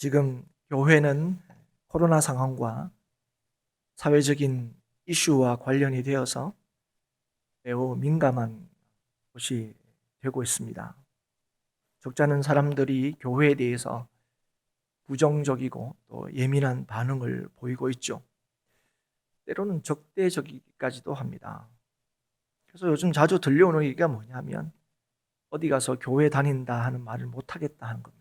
지금 교회는 코로나 상황과 사회적인 이슈와 관련이 되어서 매우 민감한 곳이 되고 있습니다. 적잖은 사람들이 교회에 대해서 부정적이고 또 예민한 반응을 보이고 있죠. 때로는 적대적이기까지도 합니다. 그래서 요즘 자주 들려오는 얘기가 뭐냐면 어디 가서 교회 다닌다 하는 말을 못하겠다 하는 겁니다.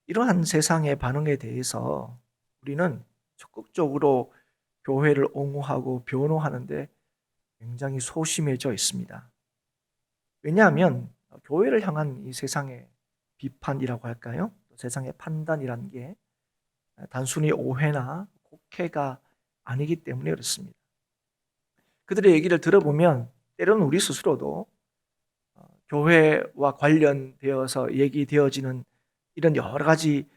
이러한 세상의 반응에 대해서 우리는 적극적으로 교회를 옹호하고 변호하는데 굉장히 소심해져 있습니다. 왜냐하면 교회를 향한 이 세상의 비판이라고 할까요? 세상의 판단이라는 게 단순히 오해나 곡해가 아니기 때문에 그렇습니다. 그들의 얘기를 들어보면 때로는 우리 스스로도 교회와 관련되어서 얘기되어지는 이런 여러 가지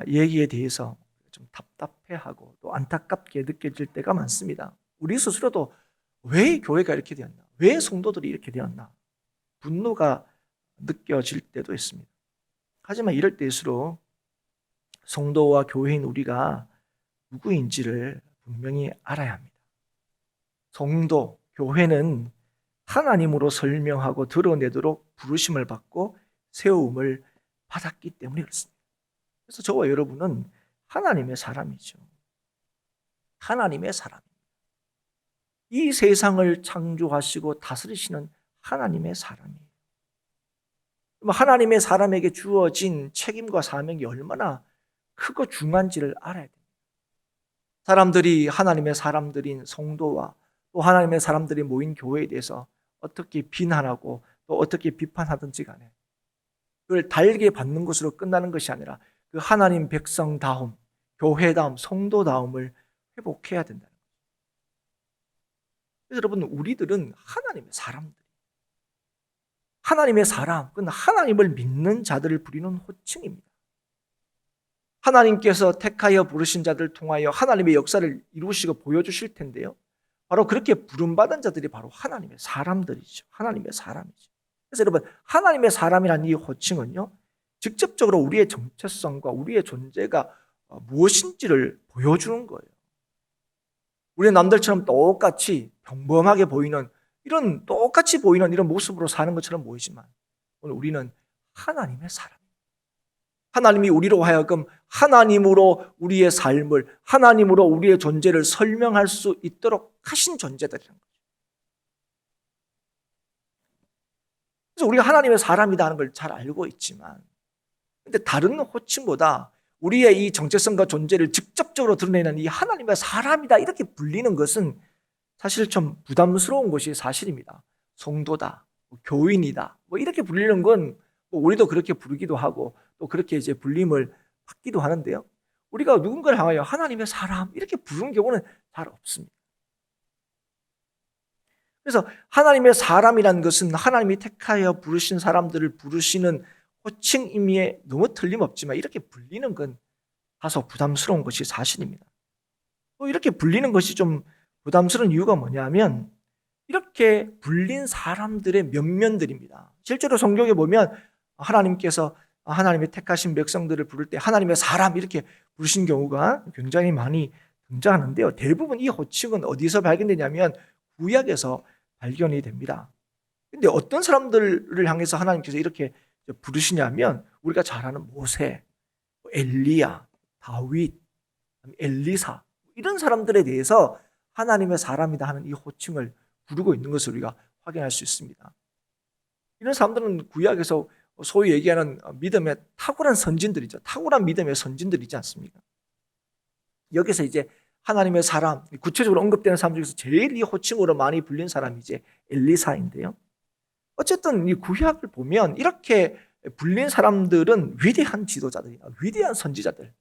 얘기에 대해서 좀 답답해하고 또 안타깝게 느껴질 때가 많습니다. 우리 스스로도 왜 교회가 이렇게 되었나? 왜 성도들이 이렇게 되었나? 분노가 느껴질 때도 있습니다. 하지만 이럴 때일수록 성도와 교회인 우리가 누구인지를 분명히 알아야 합니다. 성도, 교회는 하나님으로 설명하고 드러내도록 부르심을 받고 세움을 받았기 때문에 그렇습니다. 그래서 저와 여러분은 하나님의 사람이죠. 하나님의 사람입니다. 이 세상을 창조하시고 다스리시는 하나님의 사람이에요. 하나님의 사람에게 주어진 책임과 사명이 얼마나 크고 중요한지를 알아야 됩니다. 사람들이 하나님의 사람들인 성도와 또 하나님의 사람들이 모인 교회에 대해서 어떻게 비난하고 또 어떻게 비판하든지 간에 그걸 달게 받는 것으로 끝나는 것이 아니라 그 하나님 백성다움, 교회다움, 성도다움을 회복해야 된다는 거죠. 그래서 여러분, 우리들은 하나님의 사람들, 하나님의 사람, 그건 하나님을 믿는 자들을 부리는 호칭입니다. 하나님께서 택하여 부르신 자들을 통하여 하나님의 역사를 이루시고 보여주실 텐데요. 바로 그렇게 부름받은 자들이 바로 하나님의 사람들이죠. 하나님의 사람이죠. 그래서 여러분, 하나님의 사람이라는 이 호칭은요, 직접적으로 우리의 정체성과 우리의 존재가 무엇인지를 보여주는 거예요. 우리는 남들처럼 똑같이 평범하게 보이는 똑같이 보이는 이런 모습으로 사는 것처럼 보이지만 오늘 우리는 하나님의 사람. 하나님이 우리로 하여금 하나님으로 우리의 삶을, 하나님으로 우리의 존재를 설명할 수 있도록 하신 존재들이라는 거죠. 그래서 우리가 하나님의 사람이라는 걸 잘 알고 있지만, 근데 다른 호칭보다 우리의 이 정체성과 존재를 직접적으로 드러내는 이 하나님의 사람이다 이렇게 불리는 것은 사실 좀 부담스러운 것이 사실입니다. 성도다, 교인이다, 이렇게 불리는 건 우리도 그렇게 부르기도 하고 또 그렇게 이제 불림을 받기도 하는데요. 우리가 누군가를 향하여 하나님의 사람 이렇게 부르는 경우는 잘 없습니다. 그래서 하나님의 사람이라는 것은 하나님이 택하여 부르신 사람들을 부르시는 호칭 의미에 너무 틀림없지만 이렇게 불리는 건 다소 부담스러운 것이 사실입니다. 또 이렇게 불리는 것이 좀 부담스러운 이유가 뭐냐면 이렇게 불린 사람들의 면면들입니다. 실제로 성경에 보면 하나님께서 하나님의 택하신 백성들을 부를 때 하나님의 사람 이렇게 부르신 경우가 굉장히 많이 등장하는데요. 대부분 이 호칭은 어디서 발견되냐면 구약에서 발견이 됩니다. 근데 어떤 사람들을 향해서 하나님께서 이렇게 부르시냐면 우리가 잘 아는 모세, 엘리야, 다윗, 엘리사 이런 사람들에 대해서 하나님의 사람이다 하는 이 호칭을 부르고 있는 것을 우리가 확인할 수 있습니다. 이런 사람들은 구약에서 소위 얘기하는 믿음의 탁월한 선진들이죠. 탁월한 믿음의 선진들이지 않습니까? 여기서 이제 하나님의 사람, 구체적으로 언급되는 사람 중에서 제일 이 호칭으로 많이 불린 사람이 이제 엘리사인데요. 어쨌든 이 구약을 보면 이렇게 불린 사람들은 위대한 지도자들이나 위대한 선지자들,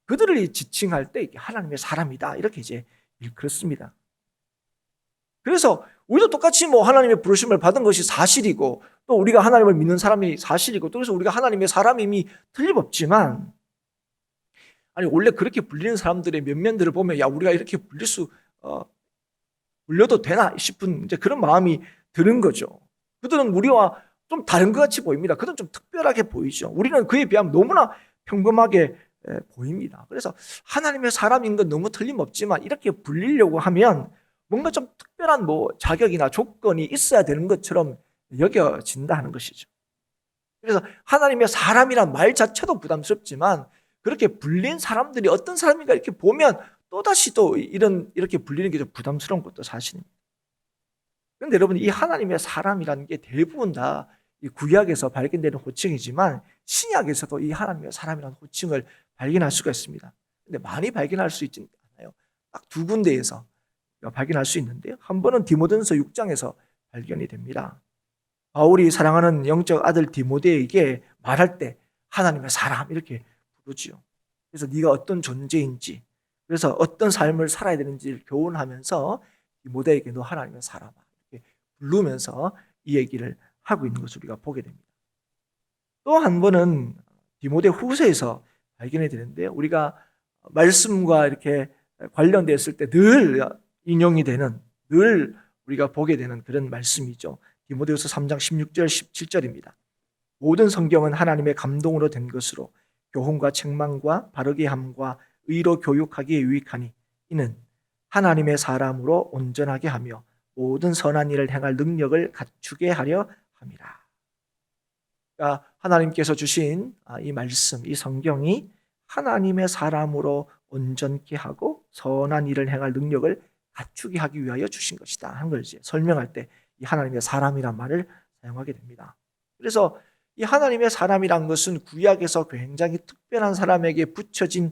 그들을 지칭할 때 하나님의 사람이다 이렇게 이제 그렇습니다. 그래서 우리도 똑같이 하나님의 부르심을 받은 것이 사실이고 또 우리가 하나님을 믿는 사람이 사실이고 또 그래서 우리가 하나님의 사람임이 틀림없지만 아니 원래 그렇게 불리는 사람들의 면면들을 보면 야 우리가 이렇게 불려도 되나 싶은 이제 그런 마음이 드는 거죠. 그들은 우리와 좀 다른 것 같이 보입니다. 그는 좀 특별하게 보이죠. 우리는 그에 비하면 너무나 평범하게 보입니다. 그래서 하나님의 사람인 건 너무 틀림없지만 이렇게 불리려고 하면 뭔가 좀 특별한 자격이나 조건이 있어야 되는 것처럼 여겨진다 하는 것이죠. 그래서 하나님의 사람이란 말 자체도 부담스럽지만 그렇게 불린 사람들이 어떤 사람인가 이렇게 보면 또다시 이렇게 불리는 게 좀 부담스러운 것도 사실입니다. 그런데 여러분, 이 하나님의 사람이라는 게 대부분 다 이 구약에서 발견되는 호칭이지만 신약에서도 이 하나님의 사람이라는 호칭을 발견할 수가 있습니다. 근데 많이 발견할 수 있지는 않아요. 딱 두 군데에서 발견할 수 있는데요. 한 번은 디모데전서 6장에서 발견이 됩니다. 바울이 사랑하는 영적 아들 디모데에게 말할 때 하나님의 사람 이렇게 부르지요. 그래서 네가 어떤 존재인지, 그래서 어떤 삶을 살아야 되는지를 교훈하면서 디모데에게 너 하나님의 사람아 이렇게 부르면서 이 얘기를 하고 있는 것을 우리가 보게 됩니다. 또 한 번은 디모데 후서에서 발견이 되는데요. 우리가 말씀과 이렇게 관련됐을 때 늘 인용이 되는, 늘 우리가 보게 되는 그런 말씀이죠. 디모데후서 3장 16절 17절입니다. 모든 성경은 하나님의 감동으로 된 것으로 교훈과 책망과 바르게 함과 의로 교육하기에 유익하니 이는 하나님의 사람으로 온전하게 하며 모든 선한 일을 행할 능력을 갖추게 하려 함이라. 그러니까 하나님께서 주신 이 말씀, 이 성경이 하나님의 사람으로 온전케 하고 선한 일을 행할 능력을 갖추게 하기 위하여 주신 것이다 한 걸 이제 설명할 때 이 하나님의 사람이란 말을 사용하게 됩니다. 그래서 이 하나님의 사람이란 것은 구약에서 굉장히 특별한 사람에게 붙여진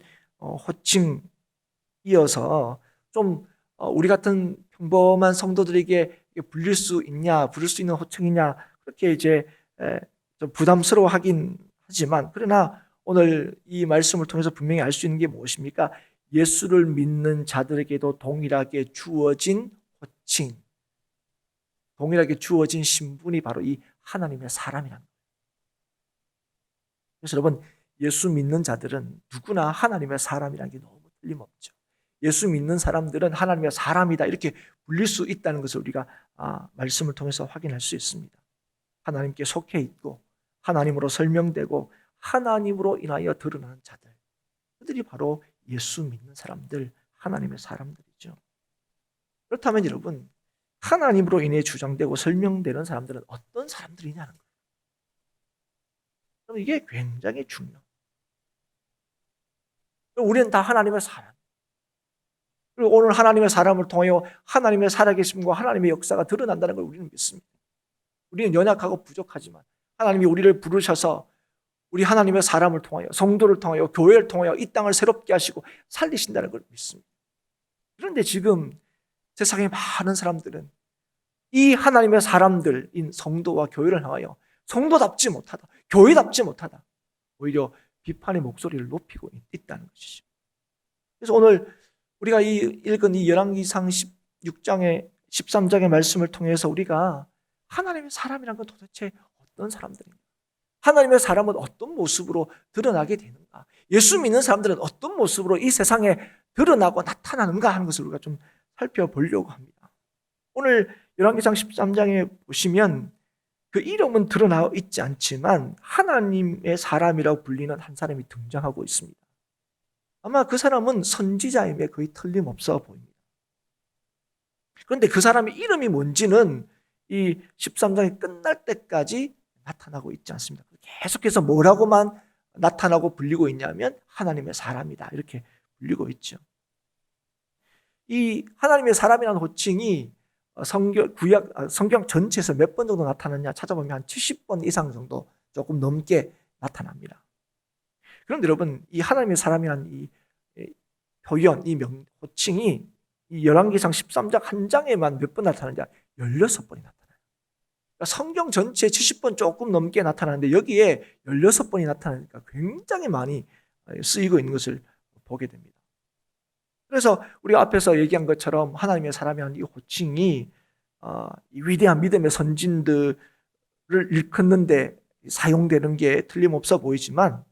호칭이어서 좀 우리 같은 평범한 성도들에게 부를 수 있는 호칭이냐 그렇게 이제 좀 부담스러워하긴 하지만, 그러나 오늘 이 말씀을 통해서 분명히 알 수 있는 게 무엇입니까? 예수를 믿는 자들에게도 동일하게 주어진 호칭, 동일하게 주어진 신분이 바로 이 하나님의 사람이라는 거예요. 그래서 여러분, 예수 믿는 자들은 누구나 하나님의 사람이라는 게 너무 틀림없죠. 예수 믿는 사람들은 하나님의 사람이다 이렇게 불릴 수 있다는 것을 우리가 말씀을 통해서 확인할 수 있습니다. 하나님께 속해 있고 하나님으로 설명되고 하나님으로 인하여 드러나는 자들, 그들이 바로 예수 믿는 사람들, 하나님의 사람들이죠. 그렇다면 여러분, 하나님으로 인해 주장되고 설명되는 사람들은 어떤 사람들이냐는 거예요. 이게 굉장히 중요해요. 우리는 다 하나님의 사람. 그리고 오늘 하나님의 사람을 통하여 하나님의 살아계심과 하나님의 역사가 드러난다는 걸 우리는 믿습니다. 우리는 연약하고 부족하지만 하나님이 우리를 부르셔서 우리 하나님의 사람을 통하여, 성도를 통하여, 교회를 통하여 이 땅을 새롭게 하시고 살리신다는 걸 믿습니다. 그런데 지금 세상에 많은 사람들은 이 하나님의 사람들인 성도와 교회를 향하여 성도답지 못하다, 교회답지 못하다, 오히려 비판의 목소리를 높이고 있다는 것이죠. 그래서 오늘 우리가 읽은 이 열왕기상 16장의 13장의 말씀을 통해서 우리가 하나님의 사람이란 건 도대체 어떤 사람들인가? 하나님의 사람은 어떤 모습으로 드러나게 되는가? 예수 믿는 사람들은 어떤 모습으로 이 세상에 드러나고 나타나는가 하는 것을 우리가 좀 살펴보려고 합니다. 오늘 열왕기상 13장에 보시면 그 이름은 드러나 있지 않지만 하나님의 사람이라고 불리는 한 사람이 등장하고 있습니다. 아마 그 사람은 선지자임에 거의 틀림없어 보입니다. 그런데 그 사람의 이름이 뭔지는 이 13장이 끝날 때까지 나타나고 있지 않습니다. 계속해서 뭐라고만 나타나고 불리고 있냐면 하나님의 사람이다 이렇게 불리고 있죠. 이 하나님의 사람이라는 호칭이 성경 전체에서 몇 번 정도 나타났냐 찾아보면 한 70번 이상 정도, 조금 넘게 나타납니다. 그런데 여러분, 이 하나님의 사람이라는 이 표현, 이 호칭이 이 열왕기상 13장 한 장에만 몇 번 나타나느냐? 16번이 나타나요. 그러니까 성경 전체에 70번 조금 넘게 나타나는데 여기에 16번이 나타나니까 굉장히 많이 쓰이고 있는 것을 보게 됩니다. 그래서 우리가 앞에서 얘기한 것처럼 하나님의 사람이라는 이 호칭이 이 위대한 믿음의 선진들을 일컫는데 사용되는 게 틀림없어 보이지만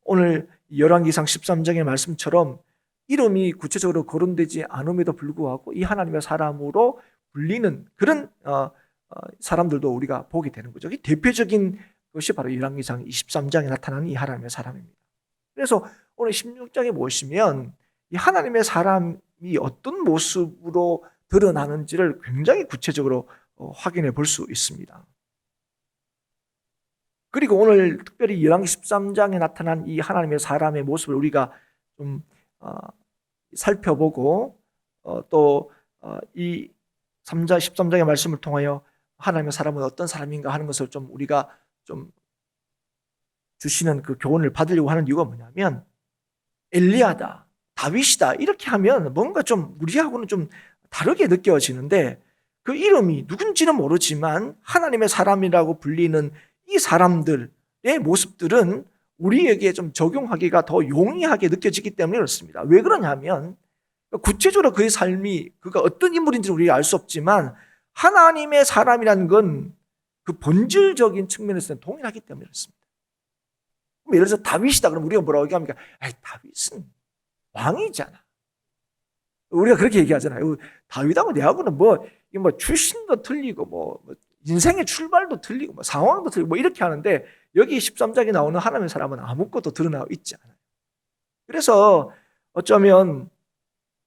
오늘 열왕기상 13장의 말씀처럼 이름이 구체적으로 거론되지 않음에도 불구하고 이 하나님의 사람으로 불리는 그런 사람들도 우리가 보게 되는 거죠. 대표적인 것이 바로 열왕기상 23장에 나타나는 이 하나님의 사람입니다. 그래서 오늘 16장에 보시면 이 하나님의 사람이 어떤 모습으로 드러나는지를 굉장히 구체적으로 확인해 볼 수 있습니다. 그리고 오늘 특별히 열왕기 13장에 나타난 이 하나님의 사람의 모습을 우리가 좀 살펴보고 또 이 13장의 말씀을 통하여 하나님의 사람은 어떤 사람인가 하는 것을 좀 우리가 좀 주시는 그 교훈을 받으려고 하는 이유가 뭐냐면 엘리야다, 다윗이다 이렇게 하면 뭔가 좀 우리하고는 좀 다르게 느껴지는데 그 이름이 누군지는 모르지만 하나님의 사람이라고 불리는 이 사람들의 모습들은 우리에게 좀 적용하기가 더 용이하게 느껴지기 때문에 그렇습니다. 왜 그러냐면 구체적으로 그의 삶이 그가 어떤 인물인지는 우리가 알 수 없지만 하나님의 사람이라는 건 그 본질적인 측면에서는 동일하기 때문에 그렇습니다. 예를 들어서 다윗이다 그러면 우리가 뭐라고 얘기합니까? 다윗은 왕이잖아. 우리가 그렇게 얘기하잖아요. 다윗하고 내하고는 뭐 출신도 틀리고 뭐 인생의 출발도 틀리고 뭐 상황도 틀리고 뭐 이렇게 하는데 여기 13장에 나오는 하나님의 사람은 아무것도 드러나고 있지 않아요. 그래서 어쩌면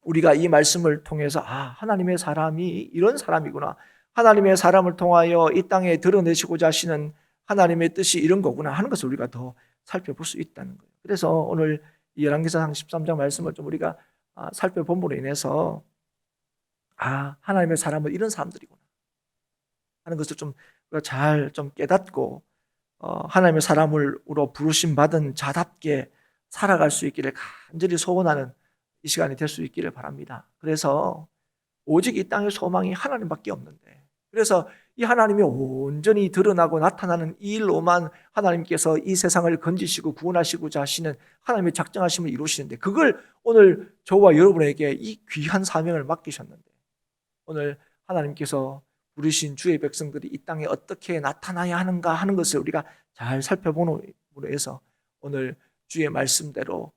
우리가 이 말씀을 통해서 하나님의 사람이 이런 사람이구나. 하나님의 사람을 통하여 이 땅에 드러내시고자 하시는 하나님의 뜻이 이런 거구나 하는 것을 우리가 더 살펴볼 수 있다는 거예요. 그래서 오늘 이 열왕기상 13장 말씀을 좀 우리가 살펴봄으로 인해서 하나님의 사람은 이런 사람들이구나 하는 것을 좀 잘 좀 깨닫고 하나님의 사람으로 부르심 받은 자답게 살아갈 수 있기를 간절히 소원하는 이 시간이 될 수 있기를 바랍니다. 그래서 오직 이 땅의 소망이 하나님밖에 없는데 그래서 이 하나님이 온전히 드러나고 나타나는 이 일로만 하나님께서 이 세상을 건지시고 구원하시고자 하시는 하나님의 작정하심을 이루시는데 그걸 오늘 저와 여러분에게 이 귀한 사명을 맡기셨는데 오늘 하나님께서 부르신 주의 백성들이 이 땅에 어떻게 나타나야 하는가 하는 것을 우리가 잘 살펴보므로 해서 오늘 주의 말씀대로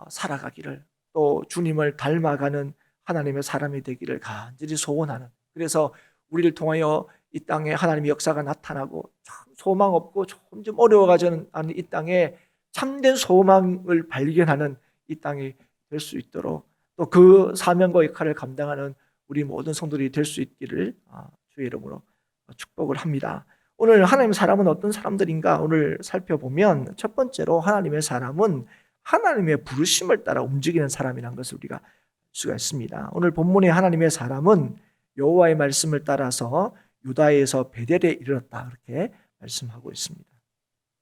살아가기를 또 주님을 닮아가는 하나님의 사람이 되기를 간절히 소원하는 그래서 우리를 통하여 이 땅에 하나님의 역사가 나타나고 참 소망 없고 점점 어려워가는 이 땅에 참된 소망을 발견하는 이 땅이 될 수 있도록 또 그 사명과 역할을 감당하는 우리 모든 성도들이 될 수 있기를 주의 이름으로 축복을 합니다. 오늘 하나님의 사람은 어떤 사람들인가 오늘 살펴보면 첫 번째로 하나님의 사람은 하나님의 부르심을 따라 움직이는 사람이라는 것을 우리가 알 수가 있습니다. 오늘 본문의 하나님의 사람은 여호와의 말씀을 따라서 유다에서 베델에 이르렀다 그렇게 말씀하고 있습니다.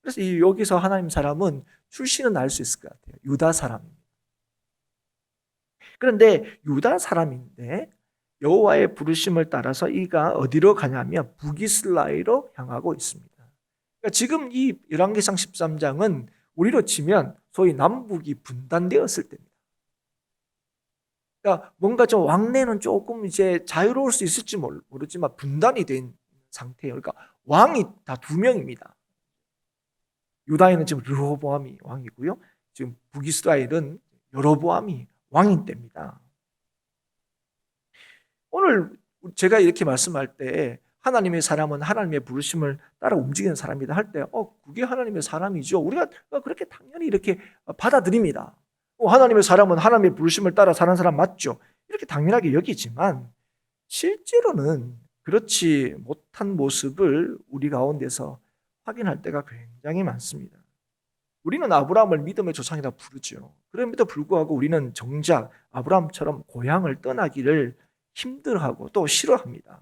그래서 여기서 하나님 사람은 출신은 알 수 있을 것 같아요. 유다 사람입니다. 그런데 유다 사람인데 여호와의 부르심을 따라서 이가 어디로 가냐면 북이스라엘로 향하고 있습니다. 그러니까 지금 이 열왕기상 13장은 우리로 치면 소위 남북이 분단되었을 때입니다. 그러니까 뭔가 좀 왕래는 조금 이제 자유로울 수 있을지 모르지만 분단이 된 상태예요. 그러니까 왕이 다 두 명입니다. 유다에는 지금 르호보암이 왕이고요. 지금 북이스라엘은 여로보암이 왕인 때입니다. 오늘 제가 이렇게 말씀할 때 하나님의 사람은 하나님의 부르심을 따라 움직이는 사람이다 할 때 그게 하나님의 사람이죠. 우리가 그렇게 당연히 이렇게 받아들입니다. 하나님의 사람은 하나님의 부르심을 따라 사는 사람 맞죠. 이렇게 당연하게 여기지만 실제로는 그렇지 못한 모습을 우리 가운데서 확인할 때가 굉장히 많습니다. 우리는 아브라함을 믿음의 조상이라 부르죠. 그럼에도 불구하고 우리는 정작 아브라함처럼 고향을 떠나기를 힘들어하고 또 싫어합니다.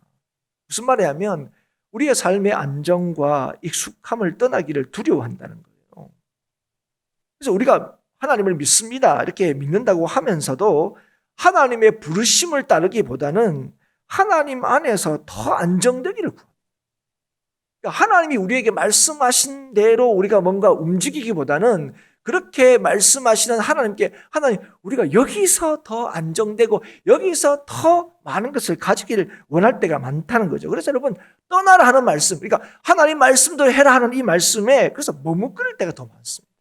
무슨 말이냐면 우리의 삶의 안정과 익숙함을 떠나기를 두려워한다는 거예요. 그래서 우리가 하나님을 믿습니다. 이렇게 믿는다고 하면서도 하나님의 부르심을 따르기보다는 하나님 안에서 더 안정되기를 구합니다. 그러니까 하나님이 우리에게 말씀하신 대로 우리가 뭔가 움직이기보다는 그렇게 말씀하시는 하나님께 하나님 우리가 여기서 더 안정되고 여기서 더 많은 것을 가지기를 원할 때가 많다는 거죠. 그래서 여러분 떠나라 하는 말씀 그러니까 하나님 말씀도 해라 하는 이 말씀에 그래서 머뭇거릴 때가 더 많습니다.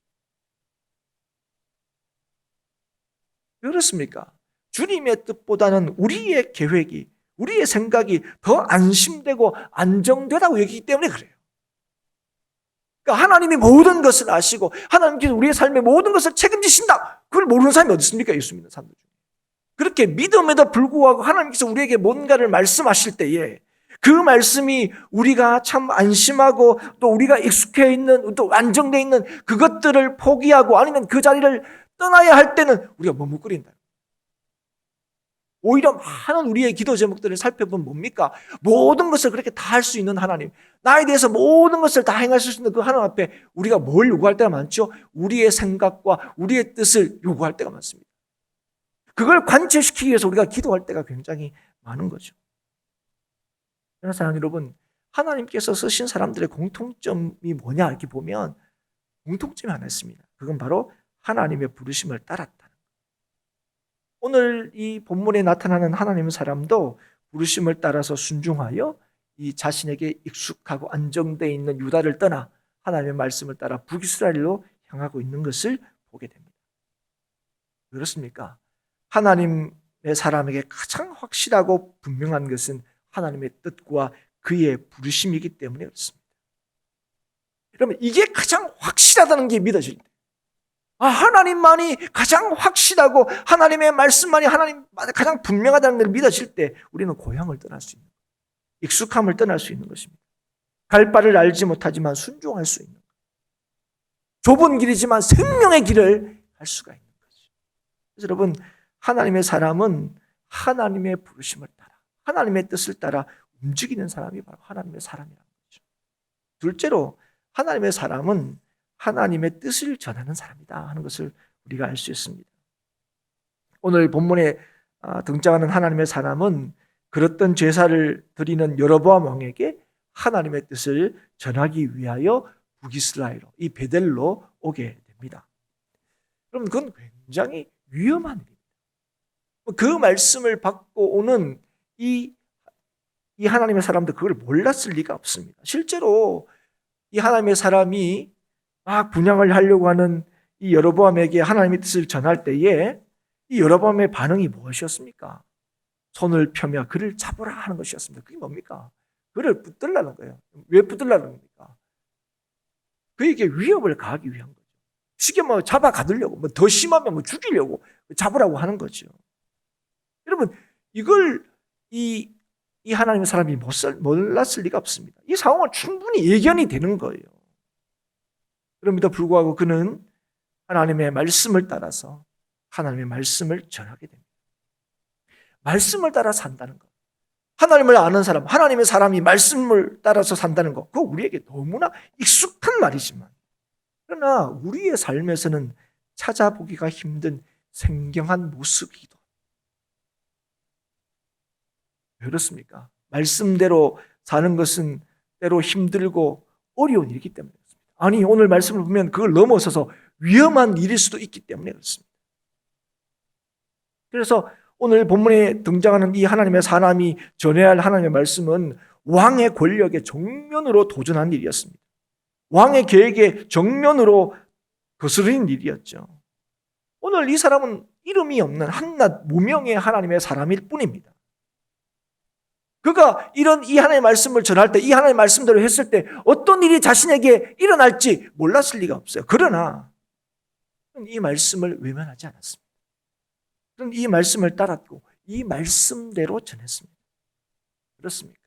왜 그렇습니까? 주님의 뜻보다는 우리의 계획이 우리의 생각이 더 안심되고 안정되다고 여기기 때문에 그래요. 그러니까 하나님이 모든 것을 아시고 하나님께서 우리의 삶의 모든 것을 책임지신다. 그걸 모르는 사람이 어디 있습니까? 예수 믿는 사람들 중에. 그렇게 믿음에도 불구하고 하나님께서 우리에게 뭔가를 말씀하실 때에 그 말씀이 우리가 참 안심하고 또 우리가 익숙해 있는 또 안정되어 있는 그것들을 포기하고 아니면 그 자리를 떠나야 할 때는 우리가 머뭇거린다. 오히려 많은 우리의 기도 제목들을 살펴보면 뭡니까? 모든 것을 그렇게 다 할 수 있는 하나님, 나에 대해서 모든 것을 다 행하실 수 있는 그 하나님 앞에 우리가 뭘 요구할 때가 많죠? 우리의 생각과 우리의 뜻을 요구할 때가 많습니다. 그걸 관철시키기 위해서 우리가 기도할 때가 굉장히 많은 거죠. 사랑하는 여러분, 하나님께서 쓰신 사람들의 공통점이 뭐냐 이렇게 보면 공통점이 하나 있습니다. 그건 바로 하나님의 부르심을 따랐다는 거예요. 오늘 이 본문에 나타나는 하나님의 사람도 부르심을 따라서 순종하여 이 자신에게 익숙하고 안정되어 있는 유다를 떠나 하나님의 말씀을 따라 북이스라엘로 향하고 있는 것을 보게 됩니다. 그렇습니까? 하나님의 사람에게 가장 확실하고 분명한 것은 하나님의 뜻과 그의 부르심이기 때문에 그렇습니다. 그러면 이게 가장 확실하다는 게 믿어질 때, 하나님만이 가장 확실하고 하나님의 말씀만이 하나님 가장 분명하다는 걸 믿어질 때 우리는 고향을 떠날 수 있는 거예요. 익숙함을 떠날 수 있는 것입니다. 갈 바를 알지 못하지만 순종할 수 있는 거예요. 좁은 길이지만 생명의 길을 갈 수가 있는 거죠. 그래서 여러분, 하나님의 사람은 하나님의 부르심을 따라 하나님의 뜻을 따라 움직이는 사람이 바로 하나님의 사람이라는 거죠. 둘째로 하나님의 사람은 하나님의 뜻을 전하는 사람이다 하는 것을 우리가 알 수 있습니다. 오늘 본문에 등장하는 하나님의 사람은 그렇던 제사를 드리는 여로보암 왕에게 하나님의 뜻을 전하기 위하여 북이스라엘로 이 베델로 오게 됩니다. 그럼 그건 굉장히 위험한 일입니다. 그 말씀을 받고 오는 이 하나님의 사람도 그걸 몰랐을 리가 없습니다. 실제로 이 하나님의 사람이 막 분향을 하려고 하는 이 여로보암에게 하나님의 뜻을 전할 때에 이 여로보암의 반응이 무엇이었습니까? 손을 펴며 그를 잡으라 하는 것이었습니다. 그게 뭡니까? 그를 붙들라는 거예요. 왜 붙들라는 겁니까? 그에게 위협을 가하기 위한 거죠. 쉽게 잡아 가두려고, 더 심하면 죽이려고 잡으라고 하는 거죠. 여러분, 이걸 이 하나님의 사람이 몰랐을 리가 없습니다. 이 상황은 충분히 예견이 되는 거예요. 그럼에도 불구하고 그는 하나님의 말씀을 따라서 하나님의 말씀을 전하게 됩니다. 말씀을 따라 산다는 것. 하나님을 아는 사람, 하나님의 사람이 말씀을 따라서 산다는 것. 그거 우리에게 너무나 익숙한 말이지만 그러나 우리의 삶에서는 찾아보기가 힘든 생경한 모습이기도. 왜 그렇습니까? 말씀대로 사는 것은 때로 힘들고 어려운 일이기 때문에 그렇습니다. 아니, 오늘 말씀을 보면 그걸 넘어서서 위험한 일일 수도 있기 때문에 그렇습니다. 그래서 오늘 본문에 등장하는 이 하나님의 사람이 전해야 할 하나님의 말씀은 왕의 권력에 정면으로 도전한 일이었습니다. 왕의 계획에 정면으로 거스르는 일이었죠. 오늘 이 사람은 이름이 없는 한낱 무명의 하나님의 사람일 뿐입니다. 그가 이 하나님의 말씀을 전할 때, 이 하나님의 말씀대로 했을 때 어떤 일이 자신에게 일어날지 몰랐을 리가 없어요. 그러나 이 말씀을 외면하지 않았습니다. 그럼 이 말씀을 따랐고 이 말씀대로 전했습니다. 그렇습니까?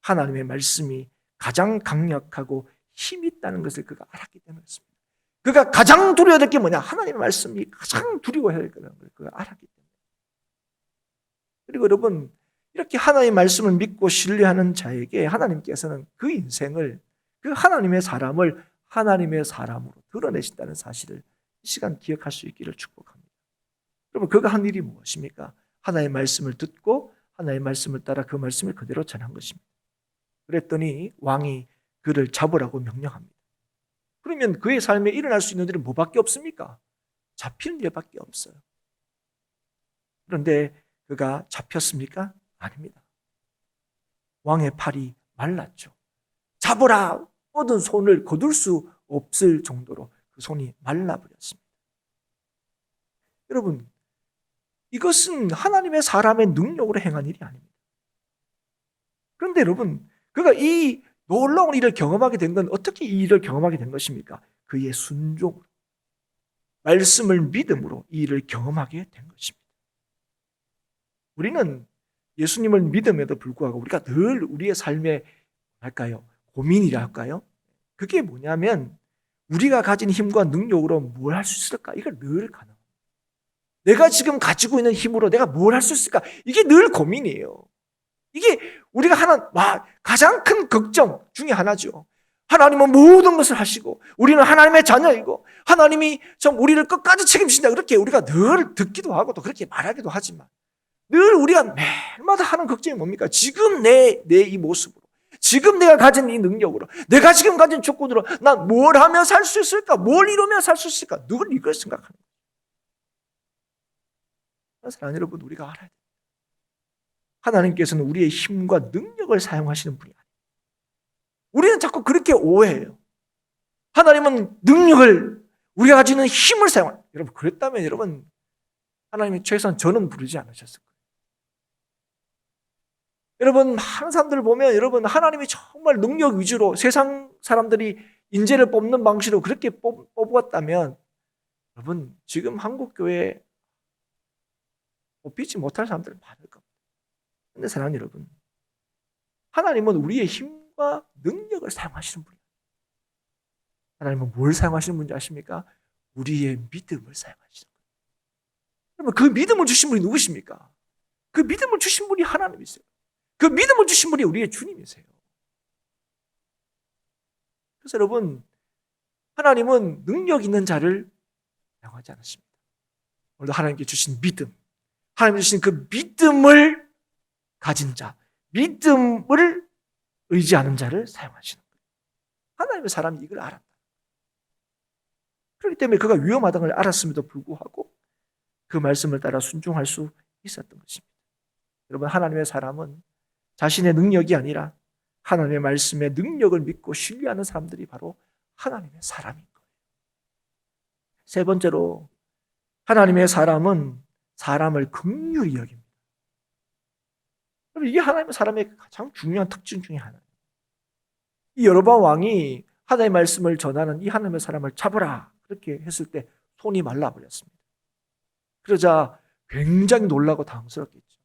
하나님의 말씀이 가장 강력하고 힘이 있다는 것을 그가 알았기 때문에 그렇습니다. 그가 가장 두려워야 될 게 뭐냐? 하나님의 말씀이 가장 두려워해야 될 거라는 걸 그가 알았기 때문에. 그리고 여러분, 이렇게 하나님의 말씀을 믿고 신뢰하는 자에게 하나님께서는 그 인생을, 그 하나님의 사람을 하나님의 사람으로 드러내신다는 사실을 이 시간 기억할 수 있기를 축복합니다. 여러분, 그가 한 일이 무엇입니까? 하나님의 말씀을 듣고 하나님의 말씀을 따라 그 말씀을 그대로 전한 것입니다. 그랬더니 왕이 그를 잡으라고 명령합니다. 그러면 그의 삶에 일어날 수 있는 일은 뭐밖에 없습니까? 잡히는 일밖에 없어요. 그런데 그가 잡혔습니까? 아닙니다. 왕의 팔이 말랐죠. 잡으라 뻗은 손을 거둘 수 없을 정도로 그 손이 말라버렸습니다. 여러분, 이것은 하나님의 사람의 능력으로 행한 일이 아닙니다. 그런데 여러분, 그가 이 놀라운 일을 경험하게 된 건 어떻게 이 일을 경험하게 된 것입니까? 그의 순종으로, 말씀을 믿음으로 이 일을 경험하게 된 것입니다. 우리는 예수님을 믿음에도 불구하고 우리가 늘 우리의 삶에 고민이라 할까요? 그게 뭐냐면 우리가 가진 힘과 능력으로 뭘 할 수 있을까? 이걸 늘 가능합니다. 내가 지금 가지고 있는 힘으로 내가 뭘 할 수 있을까? 이게 늘 고민이에요. 이게 우리가 하는 가장 큰 걱정 중에 하나죠. 하나님은 모든 것을 하시고 우리는 하나님의 자녀이고 하나님이 참 우리를 끝까지 책임지신다. 그렇게 우리가 늘 듣기도 하고 또 그렇게 말하기도 하지만 늘 우리가 매일마다 하는 걱정이 뭡니까? 지금 내 이 모습으로, 지금 내가 가진 이 능력으로, 내가 지금 가진 조건으로 난 뭘 하며 살 수 있을까? 뭘 이루며 살 수 있을까? 늘 이걸 생각하는 거예요. 사랑하는 여러분, 우리가 알아야 돼요. 하나님께서는 우리의 힘과 능력을 사용하시는 분이 아니에요. 우리는 자꾸 그렇게 오해해요. 하나님은 능력을, 우리가 가지고 있는 힘을 사용해요. 여러분, 그랬다면 여러분, 하나님이 최소한 저는 부르지 않으셨을 거예요. 여러분, 많은 사람들을 보면 여러분, 하나님이 정말 능력 위주로 세상 사람들이 인재를 뽑는 방식으로 그렇게 뽑았다면 여러분, 지금 한국교회에 뽑히지 못할 사람들 많을 겁니다. 그런데 사랑하는 여러분, 하나님은 우리의 힘과 능력을 사용하시는 분이에요. 하나님은 뭘 사용하시는 분인지 아십니까? 우리의 믿음을 사용하시는 거예요. 여러분, 그 믿음을 주신 분이 누구십니까? 그 믿음을 주신 분이 하나님이세요. 그 믿음을 주신 분이 우리의 주님이세요. 그래서 여러분, 하나님은 능력 있는 자를 사용하지 않으십니다. 오늘도 하나님께 주신 믿음, 하나님께 주신 그 믿음을 가진 자, 믿음을 의지하는 자를 사용하시는 거예요. 하나님의 사람이 이걸 알았다. 그렇기 때문에 그가 위험하다는 걸 알았음에도 불구하고 그 말씀을 따라 순종할 수 있었던 것입니다. 여러분, 하나님의 사람은 자신의 능력이 아니라 하나님의 말씀의 능력을 믿고 신뢰하는 사람들이 바로 하나님의 사람인 거예요. 세 번째로, 하나님의 사람은 사람을 긍휼히 여깁니다. 이게 하나님의 사람의 가장 중요한 특징 중에 하나예요. 이 여로보암 왕이 하나님의 말씀을 전하는 이 하나님의 사람을 잡으라 그렇게 했을 때 손이 말라버렸습니다. 그러자 굉장히 놀라고 당황스럽겠죠.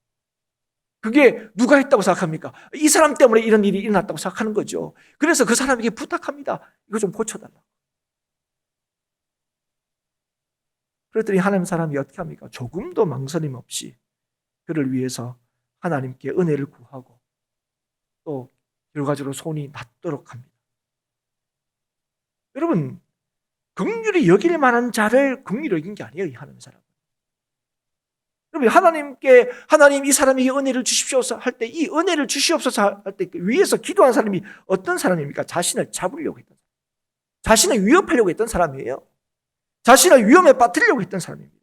그게 누가 했다고 생각합니까? 이 사람 때문에 이런 일이 일어났다고 생각하는 거죠. 그래서 그 사람에게 부탁합니다. 이거 좀 고쳐달라고. 그랬더니 하나님 사람이 어떻게 합니까? 조금도 망설임 없이 그를 위해서 하나님께 은혜를 구하고 또 결과적으로 손이 낫도록 합니다. 여러분, 긍휼히 여길 만한 자를 긍휼히 여긴 게 아니에요, 이 하나님 사람. 여러분, 하나님께 하나님 이 사람에게 은혜를 주십시오서 할 때 이 은혜를 주시옵소서 할 때 위에서 기도한 사람이 어떤 사람입니까? 자신을 잡으려고 했던 사람. 자신을 위협하려고 했던 사람이에요. 자신을 위험에 빠뜨리려고 했던 사람입니다.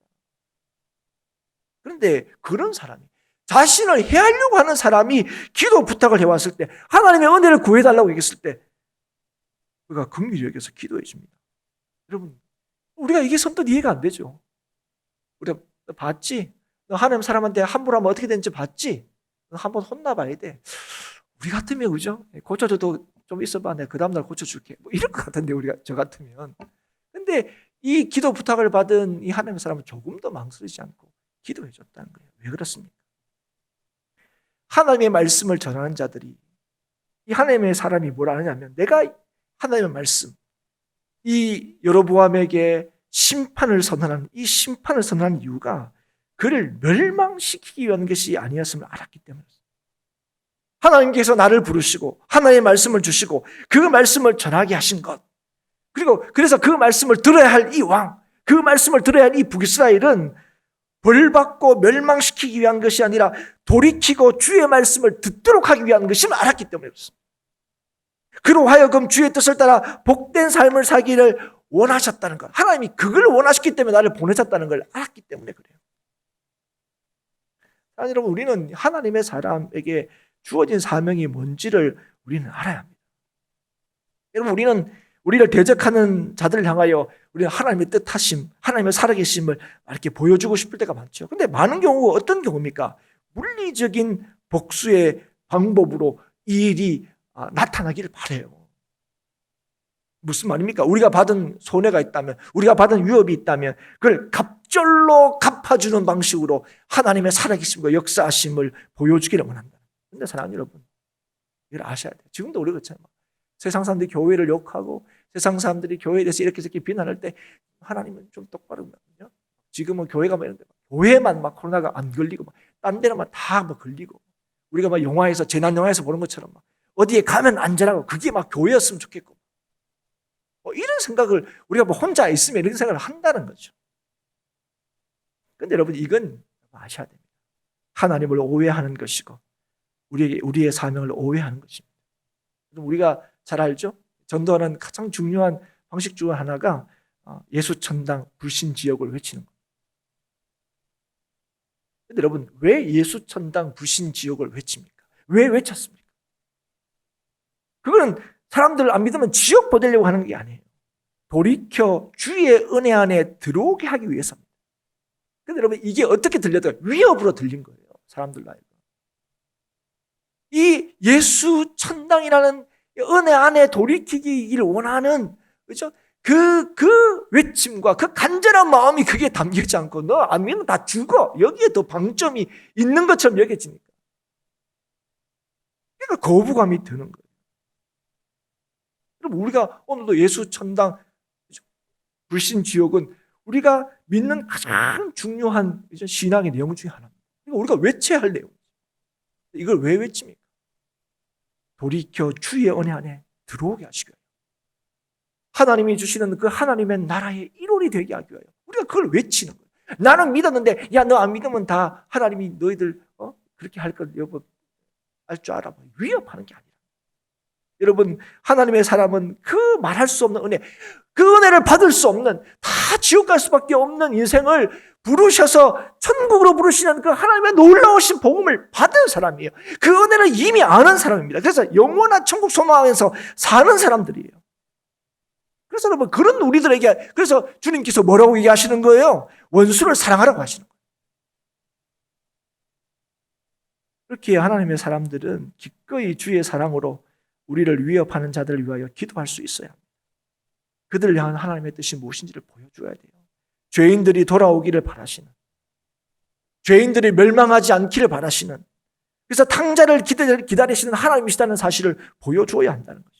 그런데 그런 사람이 자신을 해하려고 하는 사람이 기도 부탁을 해왔을 때 하나님의 은혜를 구해달라고 얘기했을 때 그가 긍휼히 여겨서 기도해 줍니다. 여러분, 우리가 이게 선뜻 이해가 안 되죠. 우리가 봤지? 너 하나님 사람한테 함부로 하면 어떻게 되는지 봤지? 너 한번 혼나봐야 돼. 우리 같으면 그죠? 고쳐줘도 좀 있어봐. 내가 그 다음날 고쳐줄게. 뭐 이럴 것 같은데 우리가 저 같으면. 근데 이 기도 부탁을 받은 이 하나님의 사람은 조금 더 망설이지 않고 기도해 줬다는 거예요. 왜 그렇습니까? 하나님의 말씀을 전하는 자들이 이 하나님의 사람이 뭐라 하냐면 내가 하나님의 말씀, 이 여로보암에게 심판을 선언하는 이 심판을 선언하는 이유가 그를 멸망시키기 위한 것이 아니었음을 알았기 때문이었습니다. 하나님께서 나를 부르시고 하나님의 말씀을 주시고 그 말씀을 전하게 하신 것, 그리고 그래서 그 말씀을 들어야 할 이 왕, 그 말씀을 들어야 할 이 북이스라엘은 벌받고 멸망시키기 위한 것이 아니라 돌이키고 주의 말씀을 듣도록 하기 위한 것임을 알았기 때문에 그렇습니다. 그로 하여금 주의 뜻을 따라 복된 삶을 살기를 원하셨다는 것, 하나님이 그걸 원하셨기 때문에 나를 보내셨다는 걸 알았기 때문에 그래요. 여러분, 우리는 하나님의 사람에게 주어진 사명이 뭔지를 우리는 알아야 합니다. 여러분, 우리는 우리를 대적하는 자들을 향하여 우리는 하나님의 뜻하심, 하나님의 살아계심을 이렇게 보여주고 싶을 때가 많죠. 근데 많은 경우가 어떤 경우입니까? 물리적인 복수의 방법으로 이 일이 나타나기를 바라요. 무슨 말입니까? 우리가 받은 손해가 있다면, 우리가 받은 위협이 있다면 그걸 갑절로 갚아주는 방식으로 하나님의 살아계심과 역사하심을 보여주기를 원한다. 그런데 사랑하는 여러분, 이걸 아셔야 돼요. 지금도 우리가 그렇잖아요. 세상 사람들이 교회를 욕하고 세상 사람들이 교회에 대해서 이렇게 비난할 때 하나님은 좀 똑바로 거든요. 지금은 교회가 막 이런데 교회만 막 코로나가 안 걸리고 딴 데는 다 걸리고 우리가 막 영화에서 재난 영화에서 보는 것처럼 막 어디에 가면 안전하고 그게 막 교회였으면 좋겠고 이런 생각을 우리가 혼자 있으면 이런 생각을 한다는 거죠. 그런데 여러분 이건 아셔야 됩니다. 하나님을 오해하는 것이고 우리의 사명을 오해하는 것입니다. 우리가 잘 알죠? 전도하는 가장 중요한 방식 중 하나가 예수천당 불신지역을 외치는 거예요. 그런데 여러분 왜 예수천당 불신지역을 외칩니까? 왜 외쳤습니까? 그거는 사람들 안 믿으면 지옥 보내려고 하는 게 아니에요. 돌이켜 주의 은혜 안에 들어오게 하기 위해서입니다. 그런데 여러분 이게 어떻게 들려도 위협으로 들린 거예요. 사람들 나이가. 이 예수 천당이라는 은혜 안에 돌이키기를 원하는 그렇죠? 그 외침과 그 간절한 마음이 그게 담기지 않고 너 안 믿으면 다 죽어. 여기에 더 방점이 있는 것처럼 여겨지니까. 그러니까 거부감이 드는 거예요. 그럼 우리가 오늘도 예수 천당 불신 지옥은 우리가 믿는 가장 중요한 신앙의 내용 중에 하나입니다. 우리가 외쳐야 할 내용. 이걸 왜 외칩니까? 돌이켜 주의 은혜 안에 들어오게 하시기 위하여. 하나님이 주시는 그 하나님의 나라의 일원이 되게 하기 위하여. 우리가 그걸 외치는 거예요. 나는 믿었는데 야 너 안 믿으면 다 하나님이 너희들 그렇게 할 걸 여보 알 줄 알아. 위협하는 게 아니라. 여러분 하나님의 사람은 그 말할 수 없는 은혜, 그 은혜를 받을 수 없는 다 지옥 갈 수밖에 없는 인생을 부르셔서 천국으로 부르시는 그 하나님의 놀라우신 복음을 받은 사람이에요. 그 은혜를 이미 아는 사람입니다. 그래서 영원한 천국 소망에서 사는 사람들이에요. 그래서 여러분 그런 우리들에게 그래서 주님께서 뭐라고 얘기하시는 거예요? 원수를 사랑하라고 하시는 거예요. 그렇게 하나님의 사람들은 기꺼이 주의 사랑으로 우리를 위협하는 자들을 위하여 기도할 수 있어야 합니다. 그들을 향한 하나님의 뜻이 무엇인지를 보여줘야 돼요. 죄인들이 돌아오기를 바라시는, 죄인들이 멸망하지 않기를 바라시는, 그래서 탕자를 기다리시는 하나님이시다는 사실을 보여줘야 한다는 거죠.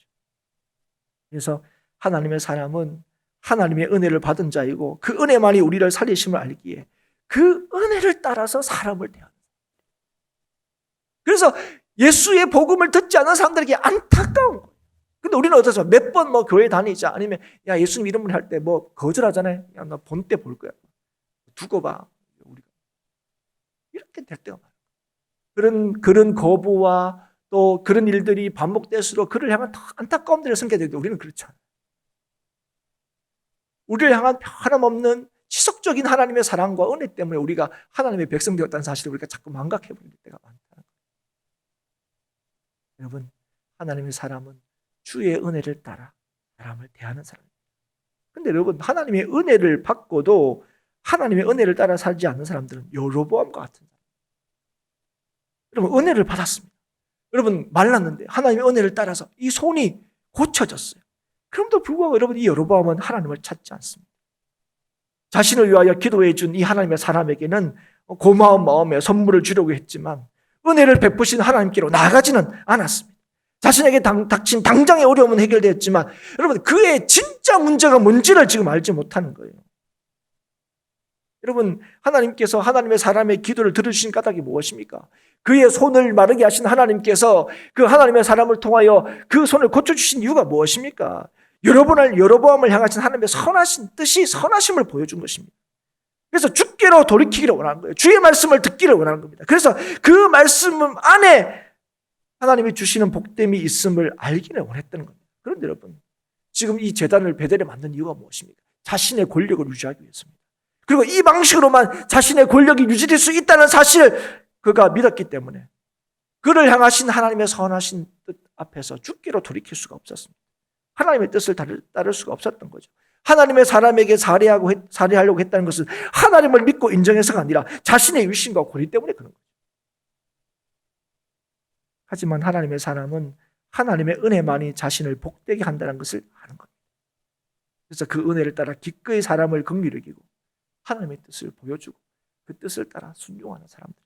그래서 하나님의 사람은 하나님의 은혜를 받은 자이고 그 은혜만이 우리를 살리심을 알기에 그 은혜를 따라서 사람을 대하는 거예요. 그래서 예수의 복음을 듣지 않은 사람들에게 안타까운 거예요. 근데 우리는 어떠세요? 몇 번 교회 다니자 아니면 야 예수님 이름을 할 때 거절하잖아요. 야 나 본 때 볼 거야. 두고 봐. 우리가 이렇게 될 때가 많아요. 그런 거부와 또 그런 일들이 반복될수록 그를 향한 안타까움들을 생기게 되는데 우리는 그렇지 않아요. 우리를 향한 변함없는 지속적인 하나님의 사랑과 은혜 때문에 우리가 하나님의 백성 되었다는 사실을 우리가 자꾸 망각해 버릴 때가 많다는 거예요. 여러분 하나님의 사람은 주의 은혜를 따라 사람을 대하는 사람입니다. 그런데 여러분 하나님의 은혜를 받고도 하나님의 은혜를 따라 살지 않는 사람들은 여로보암과 같은 사람. 여러분 은혜를 받았습니다. 여러분 말랐는데 하나님의 은혜를 따라서 이 손이 고쳐졌어요. 그럼에도 불구하고 여러분 이 여로보암은 하나님을 찾지 않습니다. 자신을 위하여 기도해 준 이 하나님의 사람에게는 고마운 마음에 선물을 주려고 했지만 은혜를 베푸신 하나님께로 나아가지는 않았습니다. 자신에게 닥친 당장의 어려움은 해결되었지만 여러분 그의 진짜 문제가 뭔지를 지금 알지 못하는 거예요. 여러분 하나님께서 하나님의 사람의 기도를 들으신 까닭이 무엇입니까? 그의 손을 마르게 하신 하나님께서 그 하나님의 사람을 통하여 그 손을 고쳐주신 이유가 무엇입니까? 여로보암을 향하신 하나님의 선하신 뜻이 선하심을 보여준 것입니다. 그래서 주께로 돌이키기를 원하는 거예요. 주의 말씀을 듣기를 원하는 겁니다. 그래서 그 말씀 안에 하나님이 주시는 복됨이 있음을 알기를 원했다는 겁니다. 그런데 여러분 지금 이 제단을 베델에 만든 이유가 무엇입니까? 자신의 권력을 유지하기 위해서입니다. 그리고 이 방식으로만 자신의 권력이 유지될 수 있다는 사실을 그가 믿었기 때문에 그를 향하신 하나님의 선하신 뜻 앞에서 주께로 돌이킬 수가 없었습니다. 하나님의 뜻을 따를 수가 없었던 거죠. 하나님의 사람에게 살해하려고 했다는 것은 하나님을 믿고 인정해서가 아니라 자신의 유신과 권위 때문에 그런 거죠. 하지만 하나님의 사람은 하나님의 은혜만이 자신을 복되게 한다는 것을 아는 겁니다. 그래서 그 은혜를 따라 기꺼이 사람을 긍휼히 여기고 하나님의 뜻을 보여주고 그 뜻을 따라 순종하는 사람들이죠.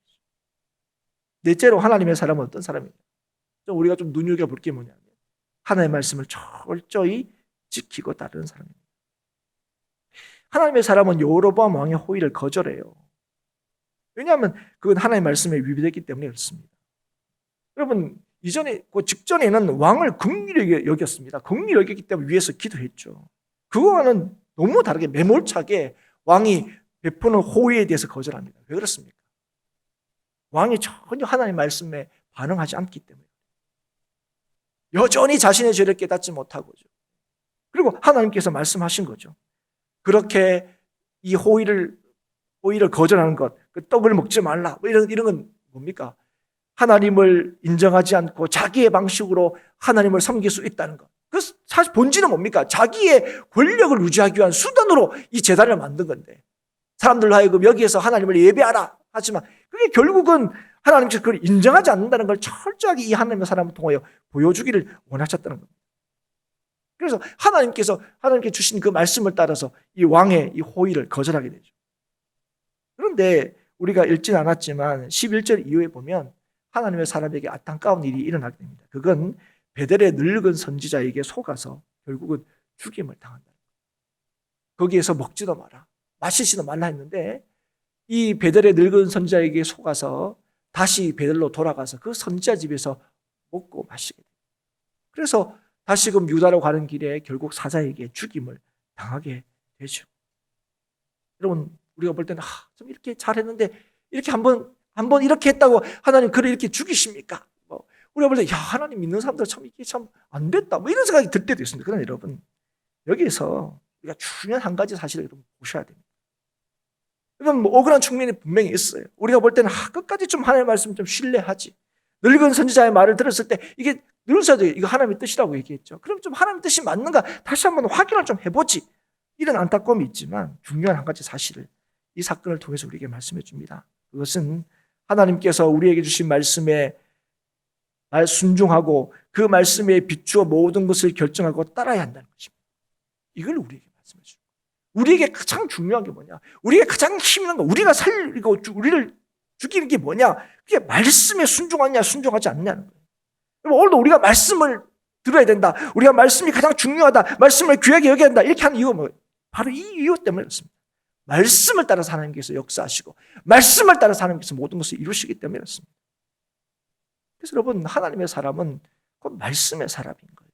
넷째로 하나님의 사람은 어떤 사람이냐? 우리가 좀 눈여겨볼 게 뭐냐면 하나님의 말씀을 철저히 지키고 따르는 사람입니다. 하나님의 사람은 여로보암 왕의 호의를 거절해요. 왜냐하면 그건 하나님의 말씀에 위배됐기 때문에 그렇습니다. 여러분, 직전에는 왕을 긍휼히 여겼습니다. 긍휼히 여겼기 때문에 위에서 기도했죠. 그거와는 너무 다르게 매몰차게 왕이 베푸는 호의에 대해서 거절합니다. 왜 그렇습니까? 왕이 전혀 하나님의 말씀에 반응하지 않기 때문에 여전히 자신의 죄를 깨닫지 못하고죠. 그리고 하나님께서 말씀하신 거죠. 그렇게 이 호의를 거절하는 것, 그 떡을 먹지 말라, 이런 건 뭡니까? 하나님을 인정하지 않고 자기의 방식으로 하나님을 섬길 수 있다는 것. 그 사실 본질은 뭡니까? 자기의 권력을 유지하기 위한 수단으로 이 제단을 만든 건데 사람들로 하여금 여기에서 하나님을 예배하라 하지만 그게 결국은 하나님께서 그걸 인정하지 않는다는 걸 철저하게 이 하나님의 사람을 통하여 보여주기를 원하셨다는 겁니다. 그래서 하나님께 주신 그 말씀을 따라서 이 왕의 이 호의를 거절하게 되죠. 그런데 우리가 읽지는 않았지만 11절 이후에 보면 하나님의 사람에게 안타까운 일이 일어나게 됩니다. 그건 베델의 늙은 선지자에게 속아서 결국은 죽임을 당한다. 거기에서 먹지도 마라, 마시지도 말라 했는데 이 베델의 늙은 선지자에게 속아서 다시 베델로 돌아가서 그 선지자 집에서 먹고 마시게 됩니다. 그래서 다시금 유다로 가는 길에 결국 사자에게 죽임을 당하게 되죠. 여러분, 우리가 볼 때는 좀 이렇게 잘했는데 이렇게 한번 이렇게 했다고 하나님 그를 이렇게 죽이십니까? 우리가 볼 때 하나님 믿는 사람들 참 이게 참 안 됐다 이런 생각이 들 때도 있습니다. 그러나 여러분, 여기에서 우리가 중요한 한 가지 사실을 여러분 보셔야 됩니다. 여러분, 억울한 측면이 분명히 있어요. 우리가 볼 때는 끝까지 좀 하나님의 말씀 좀 신뢰하지. 늙은 선지자의 말을 들었을 때 이게 늙은 선지자 이거 하나님의 뜻이라고 얘기했죠. 그럼 좀 하나님의 뜻이 맞는가 다시 한번 확인을 좀 해보지. 이런 안타까움이 있지만 중요한 한 가지 사실을 이 사건을 통해서 우리에게 말씀해 줍니다. 그것은 하나님께서 우리에게 주신 말씀에 순종하고 그 말씀에 비추어 모든 것을 결정하고 따라야 한다는 것입니다. 이걸 우리에게 말씀해 줍니다. 우리에게 가장 중요한 게 뭐냐? 우리에게 가장 힘이 있는 거, 우리가 살리고 우리를 죽이는 게 뭐냐? 그게 말씀에 순종하냐 순종하지 않냐는 거예요. 오늘도 우리가 말씀을 들어야 된다. 우리가 말씀이 가장 중요하다. 말씀을 귀하게 여겨야 한다. 이렇게 하는 이유가 뭐예요? 바로 이 이유 때문에 그렇습니다. 말씀을 따라서 하나님께서 역사하시고 말씀을 따라서 하나님께서 모든 것을 이루시기 때문에 그렇습니다. 그래서 여러분, 하나님의 사람은 곧 말씀의 사람인 거예요.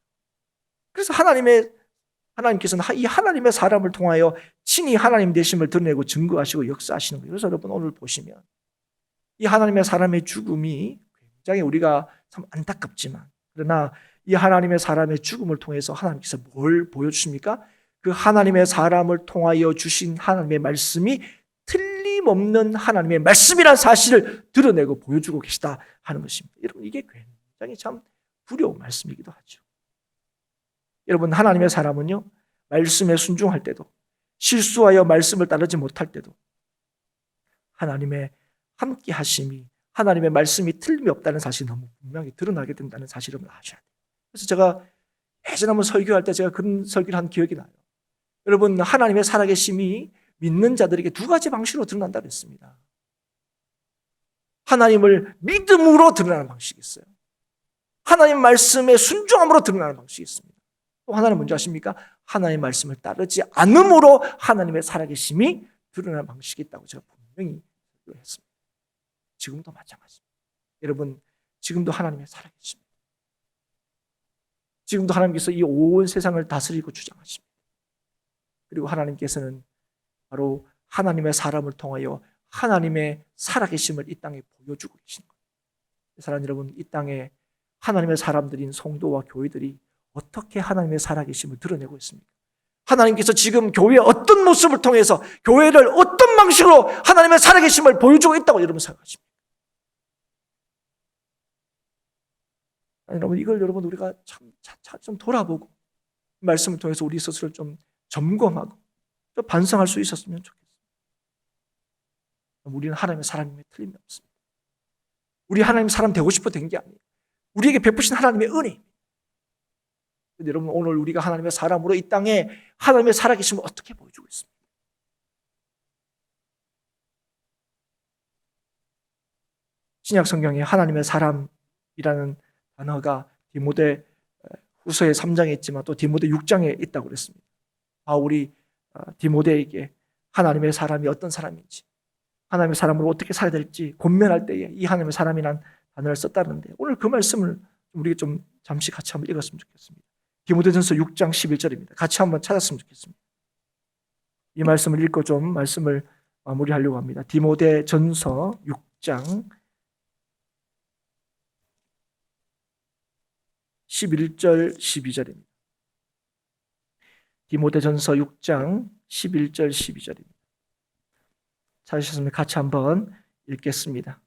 그래서 하나님께서는 이 하나님의 사람을 통하여 친히 하나님 되심을 드러내고 증거하시고 역사하시는 거예요. 그래서 여러분, 오늘 보시면 이 하나님의 사람의 죽음이 굉장히 우리가 참 안타깝지만 그러나 이 하나님의 사람의 죽음을 통해서 하나님께서 뭘 보여주십니까? 그 하나님의 사람을 통하여 주신 하나님의 말씀이 틀림없는 하나님의 말씀이라는 사실을 드러내고 보여주고 계시다 하는 것입니다. 여러분, 이게 굉장히 참 두려운 말씀이기도 하죠. 여러분, 하나님의 사람은요, 말씀에 순종할 때도 실수하여 말씀을 따르지 못할 때도 하나님의 함께 하심이 하나님의 말씀이 틀림이 없다는 사실이 너무 분명히 드러나게 된다는 사실을 아셔야 돼요. 그래서 제가 예전에 한번 설교할 때 제가 그런 설교를 한 기억이 나요. 여러분, 하나님의 살아계심이 믿는 자들에게 두 가지 방식으로 드러난다고 했습니다. 하나님을 믿음으로 드러나는 방식이 있어요. 하나님 말씀에 순종함으로 드러나는 방식이 있습니다. 또 하나는 뭔지 아십니까? 하나님의 말씀을 따르지 않음으로 하나님의 살아계심이 드러나는 방식이 있다고 제가 분명히 했습니다. 지금도 마찬가지입니다. 여러분, 지금도 하나님의 살아계십니다. 지금도 하나님께서 이 온 세상을 다스리고 주장하십니다. 그리고 하나님께서는 바로 하나님의 사람을 통하여 하나님의 살아계심을 이 땅에 보여주고 계시는 거예요. 사랑하는 여러분, 이 땅에 하나님의 사람들인 성도와 교회들이 어떻게 하나님의 살아계심을 드러내고 있습니까? 하나님께서 지금 교회의 어떤 모습을 통해서 교회를 어떤 방식으로 하나님의 살아계심을 보여주고 있다고 여러분 생각하십니까? 여러분, 이걸 여러분 우리가 좀 돌아보고 말씀을 통해서 우리 스스로를 좀 점검하고 좀 반성할 수 있었으면 좋겠습니다. 우리는 하나님의 사람임에 틀림이 없습니다. 우리 하나님 사람 되고 싶어 된 게 아니에요. 우리에게 베푸신 하나님의 은혜입니다. 여러분, 오늘 우리가 하나님의 사람으로 이 땅에 하나님의 살아계심을 어떻게 보여주고 있습니까? 신약 성경에 하나님의 사람이라는 단어가 디모데 후서의 3장에 있지만 또 디모데 6장에 있다고 그랬습니다. 바울이 디모데에게 하나님의 사람이 어떤 사람인지, 하나님의 사람으로 어떻게 살아야 될지 권면할 때에 이 하나님의 사람이란 단어를 썼다는데, 오늘 그 말씀을 우리가 좀 잠시 같이 한번 읽었으면 좋겠습니다. 디모데전서 6장 11절입니다. 같이 한번 찾았으면 좋겠습니다. 이 말씀을 읽고 좀 말씀을 마무리하려고 합니다. 디모데전서 6장 11절 12절입니다. 디모데전서 6장 11절 12절입니다. 찾으셨으면 같이 한번 읽겠습니다.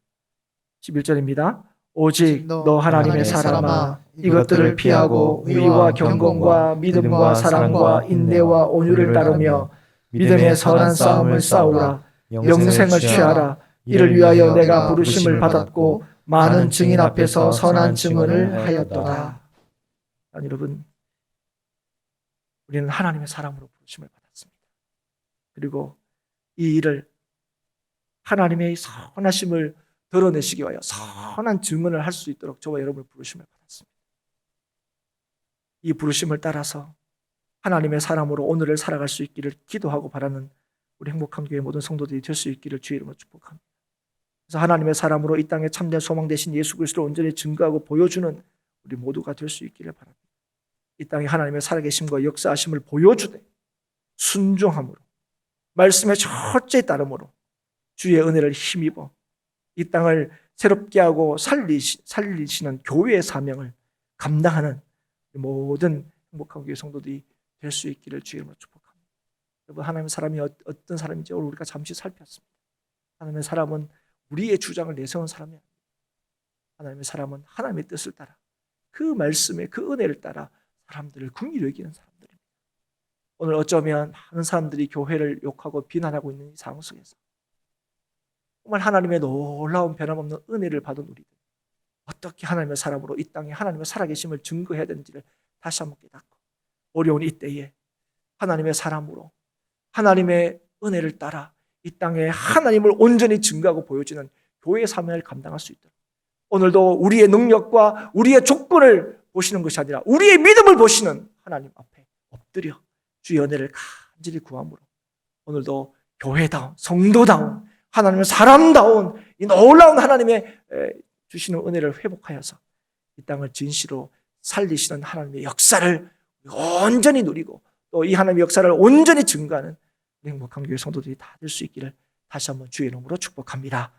11절입니다. 오직 너 하나님의 사람아, 이것들을 피하고 의와 경건과 믿음과 사랑과 인내와 온유를 따르며 믿음의 선한 싸움을 싸우라. 영생을 취하라. 이를 위하여 내가 부르심을 받았고 많은 증인 앞에서 선한 증언을 하였도다. 여러분, 우리는 하나님의 사람으로 부르심을 받았습니다. 그리고 이 일을 하나님의 선하심을 드러내시기 위하여 선한 증언을 할 수 있도록 저와 여러분을 부르심을 받았습니다. 이 부르심을 따라서 하나님의 사람으로 오늘을 살아갈 수 있기를 기도하고 바라는 우리 행복한 교회 모든 성도들이 될 수 있기를 주의 이름으로 축복합니다. 그래서 하나님의 사람으로 이 땅에 참된 소망 되신 예수 그리스도를 온전히 증거하고 보여주는 우리 모두가 될 수 있기를 바랍니다. 이 땅에 하나님의 살아계심과 역사하심을 보여주되 순종함으로 말씀의 첫째 따름으로 주의 은혜를 힘입어 이 땅을 새롭게 하고 살리시는 교회의 사명을 감당하는 모든 행복한 교회 성도들이 될 수 있기를 주의 이름으로 축복합니다. 여러분, 하나님의 사람이 어떤 사람인지 오늘 우리가 잠시 살폈습니다. 하나님의 사람은 우리의 주장을 내세운 사람이 아닙니다. 하나님의 사람은 하나님의 뜻을 따라 그 말씀에 그 은혜를 따라 사람들을 긍휼히 여기는 사람들입니다. 오늘 어쩌면 많은 사람들이 교회를 욕하고 비난하고 있는 이 상황 속에서 정말 하나님의 놀라운 변함없는 은혜를 받은 우리들, 어떻게 하나님의 사람으로 이 땅에 하나님의 살아계심을 증거해야 되는지를 다시 한번 깨닫고 어려운 이때에 하나님의 사람으로 하나님의 은혜를 따라 이 땅에 하나님을 온전히 증거하고 보여주는 교회의 사명을 감당할 수 있도록 오늘도 우리의 능력과 우리의 조건을 보시는 것이 아니라 우리의 믿음을 보시는 하나님 앞에 엎드려 주의 은혜를 간절히 구함으로 오늘도 교회다운 성도다운 하나님의 사람다운 이 놀라운 하나님의 주시는 은혜를 회복하여서 이 땅을 진실로 살리시는 하나님의 역사를 온전히 누리고 또 이 하나님의 역사를 온전히 증거하는 행복한 교회 성도들이 다 될 수 있기를 다시 한번 주의 이름으로 축복합니다.